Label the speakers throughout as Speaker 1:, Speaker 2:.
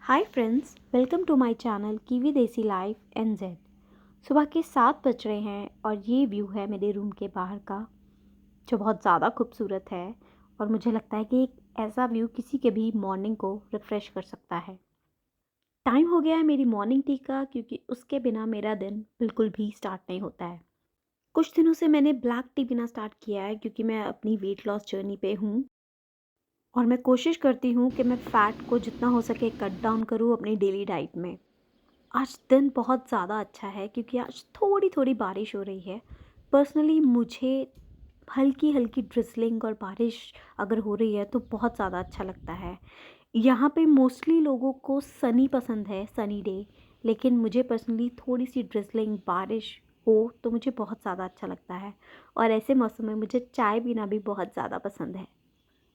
Speaker 1: Hi friends, welcome to my channel Kiwi desi life NZ. सुबह के 7 बज रहे हैं और ये व्यू है मेरे रूम के बाहर का, जो बहुत ज़्यादा खूबसूरत है। और मुझे लगता है कि एक ऐसा व्यू किसी के भी मॉर्निंग को रिफ़्रेश कर सकता है। टाइम हो गया है मेरी मॉर्निंग टी का, क्योंकि उसके बिना मेरा दिन बिल्कुल भी स्टार्ट नहीं होता है। कुछ दिनों से मैंने ब्लैक टी पीना स्टार्ट किया है, क्योंकि मैं अपनी वेट लॉस जर्नी पे हूँ और मैं कोशिश करती हूँ कि मैं फ़ैट को जितना हो सके कट डाउन करूँ अपनी डेली डाइट में। आज दिन बहुत ज़्यादा अच्छा है, क्योंकि आज थोड़ी-थोड़ी बारिश हो रही है। पर्सनली मुझे हल्की-हल्की ड्रिज़लिंग और बारिश अगर हो रही है तो बहुत ज़्यादा अच्छा लगता है। यहाँ पे मोस्टली लोगों को सनी पसंद है, सनी डे, लेकिन मुझे पर्सनली थोड़ी-सी ड्रिज़लिंग बारिश हो तो मुझे बहुत ज़्यादा अच्छा लगता है। और ऐसे मौसम में मुझे चाय पीना भी बहुत ज़्यादा पसंद है।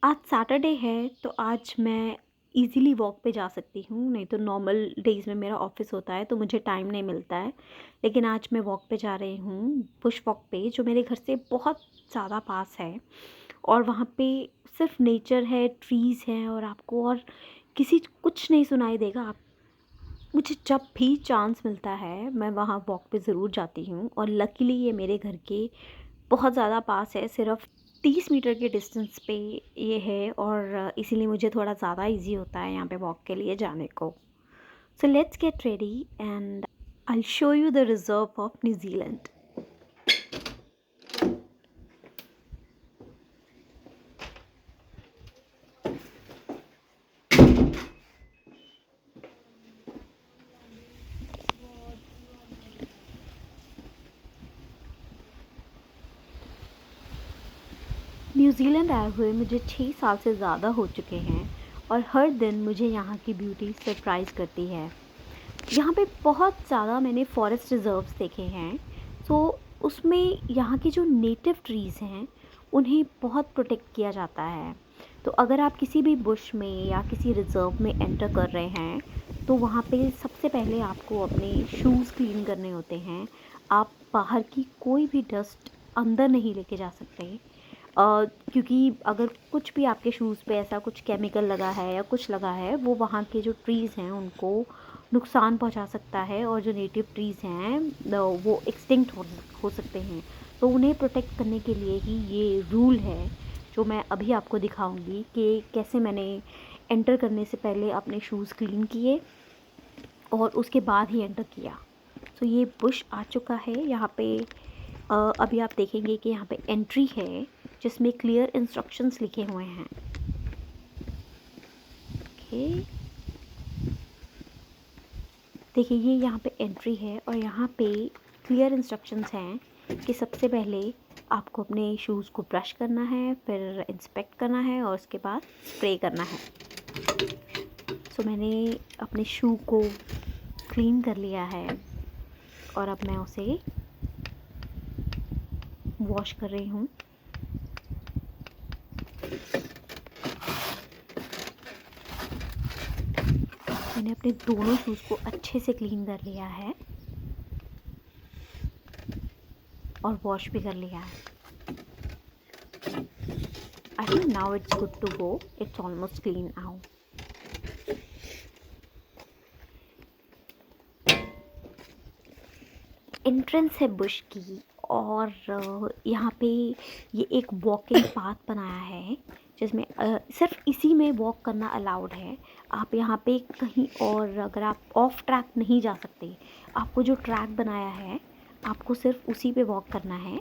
Speaker 1: आज सैटरडे है तो आज मैं इजीली वॉक पे जा सकती हूँ, नहीं तो नॉर्मल डेज़ में मेरा ऑफिस होता है तो मुझे टाइम नहीं मिलता है। लेकिन आज मैं वॉक पे जा रही हूँ, बुश वॉक पे, जो मेरे घर से बहुत ज़्यादा पास है। और वहाँ पे सिर्फ नेचर है, ट्रीज़ हैं, और आपको और किसी कुछ नहीं सुनाई देगा। आप मुझे जब भी चांस मिलता है मैं वहाँ वॉक पे ज़रूर जाती हूँ, और लकीली ये मेरे घर के बहुत ज़्यादा पास है, सिर्फ 30 मीटर के डिस्टेंस पे ये है, और इसीलिए मुझे थोड़ा ज़्यादा इजी होता है यहाँ पे वॉक के लिए जाने को। So let's get ready and I show you the reserve of New Zealand. New Zealand आए हुए मुझे 6 साल से ज़्यादा हो चुके हैं, और हर दिन मुझे यहाँ की ब्यूटी सरप्राइज़ करती है। यहाँ पे बहुत ज़्यादा मैंने फॉरेस्ट रिजर्व्स देखे हैं। सो उसमें यहाँ की जो नेटिव ट्रीज़ हैं उन्हें बहुत प्रोटेक्ट किया जाता है। तो अगर आप किसी भी बुश में या किसी रिज़र्व में एंटर कर रहे हैं तो वहाँ पे सबसे पहले आपको अपने शूज़ क्लीन करने होते हैं। आप बाहर की कोई भी डस्ट अंदर नहीं लेके जा सकते, क्योंकि अगर कुछ भी आपके शूज़ पे ऐसा कुछ केमिकल लगा है या कुछ लगा है, वो वहाँ के जो ट्रीज़ हैं उनको नुकसान पहुंचा सकता है, और जो नेटिव ट्रीज़ हैं वो एक्सटिंक्ट हो सकते हैं। तो उन्हें प्रोटेक्ट करने के लिए ही ये रूल है, जो मैं अभी आपको दिखाऊंगी कि कैसे मैंने एंटर करने से पहले अपने शूज़ क्लीन किए और उसके बाद ही एंटर किया। तो ये बुश आ चुका है यहाँ पे। अभी आप देखेंगे कि यहाँ पे एंट्री है, जिसमें क्लियर इंस्ट्रक्शंस लिखे हुए हैं। ओके, देखिए ये यहाँ पे एंट्री है, और यहाँ पे क्लियर इंस्ट्रक्शंस हैं कि सबसे पहले आपको अपने शूज़ को ब्रश करना है, फिर इंस्पेक्ट करना है, और उसके बाद स्प्रे करना है। सो मैंने अपने शू को क्लीन कर लिया है, और अब मैं उसे वॉश कर रही हूँ। मैंने अपने दोनों शूज़ को अच्छे से क्लीन कर लिया है और वॉश भी कर लिया है। I think now it's good to go, it's almost clean now. Entrance है बुश की, और यहाँ पे ये एक वॉकिंग पाथ बनाया है, जिसमें सिर्फ इसी में वॉक करना अलाउड है। आप यहाँ पे कहीं और अगर आप ऑफ ट्रैक नहीं जा सकते। आपको जो ट्रैक बनाया है आपको सिर्फ उसी पे वॉक करना है।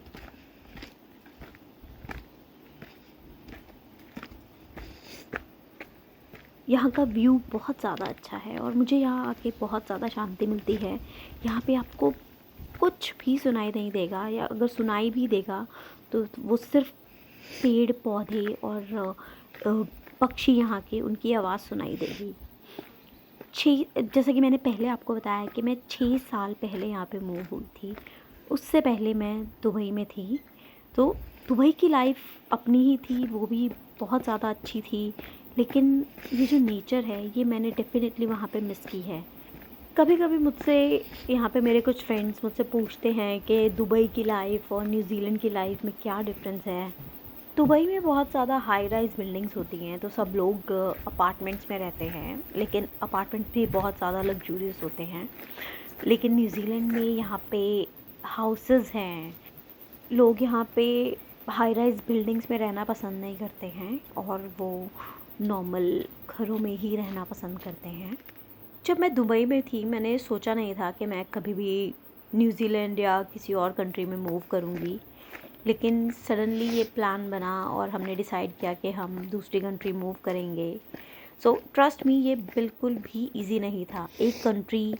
Speaker 1: यहाँ का व्यू बहुत ज़्यादा अच्छा है, और मुझे यहाँ आके बहुत ज़्यादा शांति मिलती है। यहाँ पे आपको कुछ भी सुनाई नहीं देगा, या अगर सुनाई भी देगा तो वो सिर्फ पेड़ पौधे और पक्षी यहाँ के, उनकी आवाज़ सुनाई देगी। जैसा कि मैंने पहले आपको बताया कि मैं 6 साल पहले यहाँ पे मूव हुई थी। उससे पहले मैं दुबई में थी। तो दुबई की लाइफ अपनी ही थी, वो भी बहुत ज़्यादा अच्छी थी, लेकिन ये जो नेचर है ये मैंने डेफिनेटली वहाँ पे मिस की है। कभी कभी मुझसे यहाँ पे मेरे कुछ फ्रेंड्स मुझसे पूछते हैं कि दुबई की लाइफ और न्यूजीलैंड की लाइफ में क्या डिफरेंस है। दुबई में बहुत ज़्यादा हाई राइज़ बिल्डिंग्स होती हैं, तो सब लोग अपार्टमेंट्स में रहते हैं, लेकिन अपार्टमेंट भी बहुत ज़्यादा लग्जूरियस होते हैं। लेकिन न्यूज़ीलैंड में यहाँ पे हाउसेस हैं। लोग यहाँ पे हाई राइज़ बिल्डिंग्स में रहना पसंद नहीं करते हैं और वो नॉर्मल घरों में ही रहना पसंद करते हैं। जब मैं दुबई में थी, मैंने सोचा नहीं था कि मैं कभी भी न्यूज़ीलैंड या किसी और कंट्री में मूव करूँगी, लेकिन सडनली ये प्लान बना और हमने डिसाइड किया कि हम दूसरी कंट्री मूव करेंगे। सो ट्रस्ट मी, ये बिल्कुल भी इजी नहीं था। एक कंट्री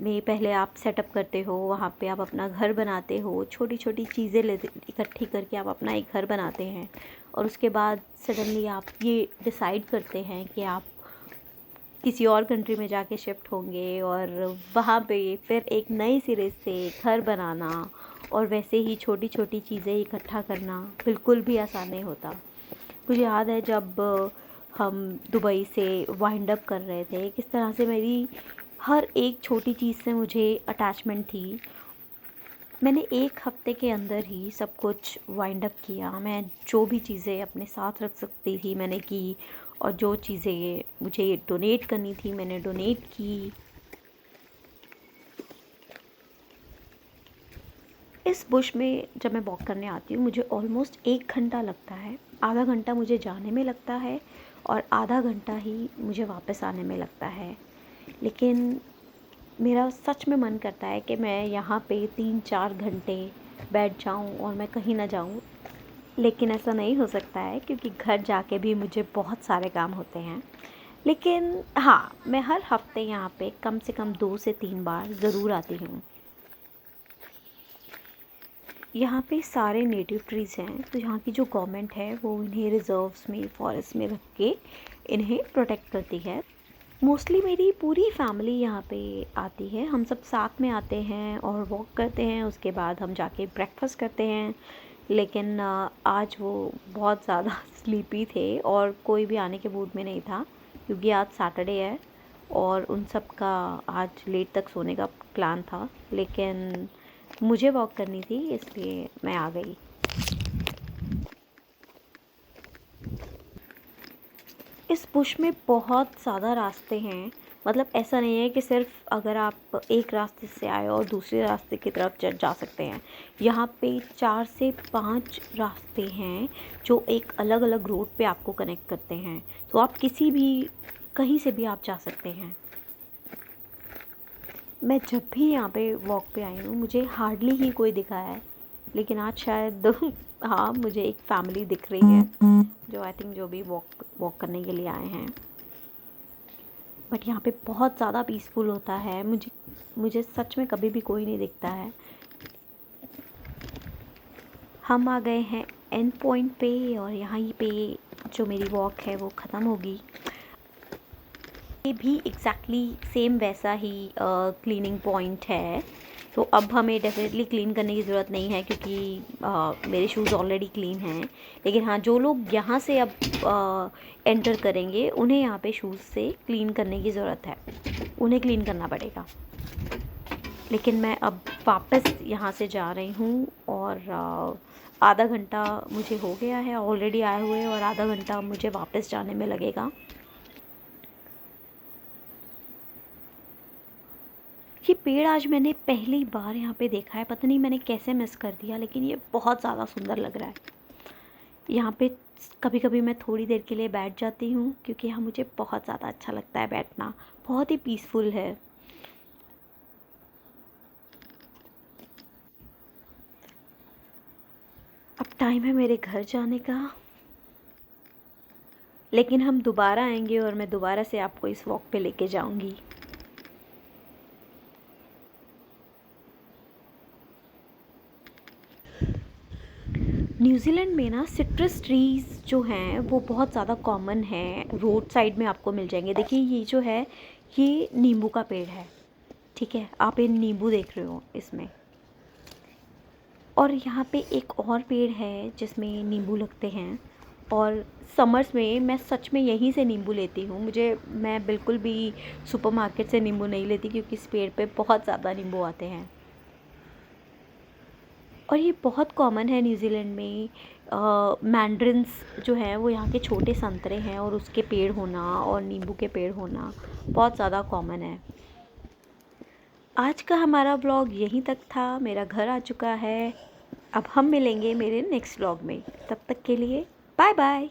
Speaker 1: में पहले आप सेटअप करते हो, वहाँ पे आप अपना घर बनाते हो, छोटी छोटी चीज़ें लेते इकट्ठी करके आप अपना एक घर बनाते हैं, और उसके बाद सडनली आप ये डिसाइड करते हैं कि आप किसी और कंट्री में जाके शिफ्ट होंगे और वहाँ पे फिर एक नए सिरे से घर बनाना और वैसे ही छोटी छोटी चीज़ें इकट्ठा करना बिल्कुल भी आसान नहीं होता। मुझे याद है जब हम दुबई से वाइंड अप कर रहे थे, किस तरह से मेरी हर एक छोटी चीज़ से मुझे अटैचमेंट थी। मैंने एक हफ्ते के अंदर ही सब कुछ वाइंड अप किया। मैं जो भी चीज़ें अपने साथ रख सकती थी मैंने की, और जो चीज़ें मुझे डोनेट करनी थी मैंने डोनेट की। इस बुश में जब मैं वॉक करने आती हूँ, मुझे ऑलमोस्ट 1 घंटा लगता है। आधा घंटा मुझे जाने में लगता है और आधा घंटा ही मुझे वापस आने में लगता है। लेकिन मेरा सच में मन करता है कि मैं यहाँ पे 3-4 घंटे बैठ जाऊँ और मैं कहीं ना जाऊँ, लेकिन ऐसा नहीं हो सकता है क्योंकि घर जाके भी मुझे बहुत सारे काम होते हैं। लेकिन हाँ, मैं हर हफ्ते यहाँ पे कम से कम 2 से 3 बार ज़रूर आती हूँ। यहाँ पे सारे नेटिव ट्रीज़ हैं, तो यहाँ की जो गवर्नमेंट है वो इन्हें रिज़र्व्स में, फॉरेस्ट में रख के इन्हें प्रोटेक्ट करती है। मोस्टली मेरी पूरी फैमिली यहाँ पे आती है, हम सब साथ में आते हैं और वॉक करते हैं, उसके बाद हम जाके ब्रेकफास्ट करते हैं। लेकिन आज वो बहुत ज़्यादा स्लीपी थे और कोई भी आने के मूड में नहीं था, क्योंकि आज सैटरडे है और उन सब का आज लेट तक सोने का प्लान था। लेकिन मुझे वॉक करनी थी, इसलिए मैं आ गई। इस बुश में बहुत ज़्यादा रास्ते हैं, मतलब ऐसा नहीं है कि सिर्फ अगर आप एक रास्ते से आए और दूसरे रास्ते की तरफ जा सकते हैं। यहाँ पे 4 से 5 रास्ते हैं जो एक अलग अलग रूट पे आपको कनेक्ट करते हैं, तो आप किसी भी कहीं से भी आप जा सकते हैं। मैं जब भी यहाँ पे वॉक पे आई हूँ मुझे हार्डली ही कोई दिखा है, लेकिन आज शायद हाँ, मुझे एक फैमिली दिख रही है जो आई थिंक जो भी वॉक करने के लिए आए हैं। बट यहाँ पे बहुत ज़्यादा पीसफुल होता है, मुझे सच में कभी भी कोई नहीं दिखता है। हम आ गए हैं एंड पॉइंट पे और यहाँ पे जो मेरी वॉक है वो ख़त्म होगी। ये भी एग्जैक्टली सेम वैसा ही क्लीनिंग पॉइंट है, तो अब हमें डेफिनेटली क्लीन करने की ज़रूरत नहीं है क्योंकि मेरे शूज़ ऑलरेडी क्लीन हैं। लेकिन हाँ, जो लोग यहाँ से अब एंटर करेंगे उन्हें यहाँ पे शूज़ से क्लीन करने की ज़रूरत है, उन्हें क्लीन करना पड़ेगा। लेकिन मैं अब वापस यहाँ से जा रही हूँ और आधा घंटा मुझे हो गया है ऑलरेडी आए हुए, और आधा घंटा मुझे वापस जाने में लगेगा। ये पेड़ आज मैंने पहली बार यहाँ पे देखा है, पता नहीं मैंने कैसे मिस कर दिया, लेकिन ये बहुत ज़्यादा सुंदर लग रहा है। यहाँ पे कभी कभी मैं थोड़ी देर के लिए बैठ जाती हूँ क्योंकि यहाँ मुझे बहुत ज़्यादा अच्छा लगता है बैठना, बहुत ही पीसफुल है। अब टाइम है मेरे घर जाने का, लेकिन हम दोबारा आएंगे और मैं दोबारा से आपको इस वॉक पे लेके जाऊँगी। न्यूज़ीलैंड में ना सिट्रस ट्रीज़ जो हैं वो बहुत ज़्यादा कॉमन हैं, रोड साइड में आपको मिल जाएंगे। देखिए ये जो है ये नींबू का पेड़ है, ठीक है, आप ये नींबू देख रहे हो इसमें। और यहाँ पे एक और पेड़ है जिसमें नींबू लगते हैं, और समर्स में मैं सच में यहीं से नींबू लेती हूँ। मैं बिल्कुल भी सुपरमार्केट से नींबू नहीं लेती क्योंकि इस पेड़ पे बहुत ज़्यादा नींबू आते हैं। और ये बहुत कॉमन है न्यूज़ीलैंड में। मैंड्रिन्स जो हैं वो यहाँ के छोटे संतरे हैं, और उसके पेड़ होना और नींबू के पेड़ होना बहुत ज़्यादा कॉमन है। आज का हमारा व्लॉग यहीं तक था, मेरा घर आ चुका है। अब हम मिलेंगे मेरे नेक्स्ट व्लॉग में, तब तक के लिए बाय बाय।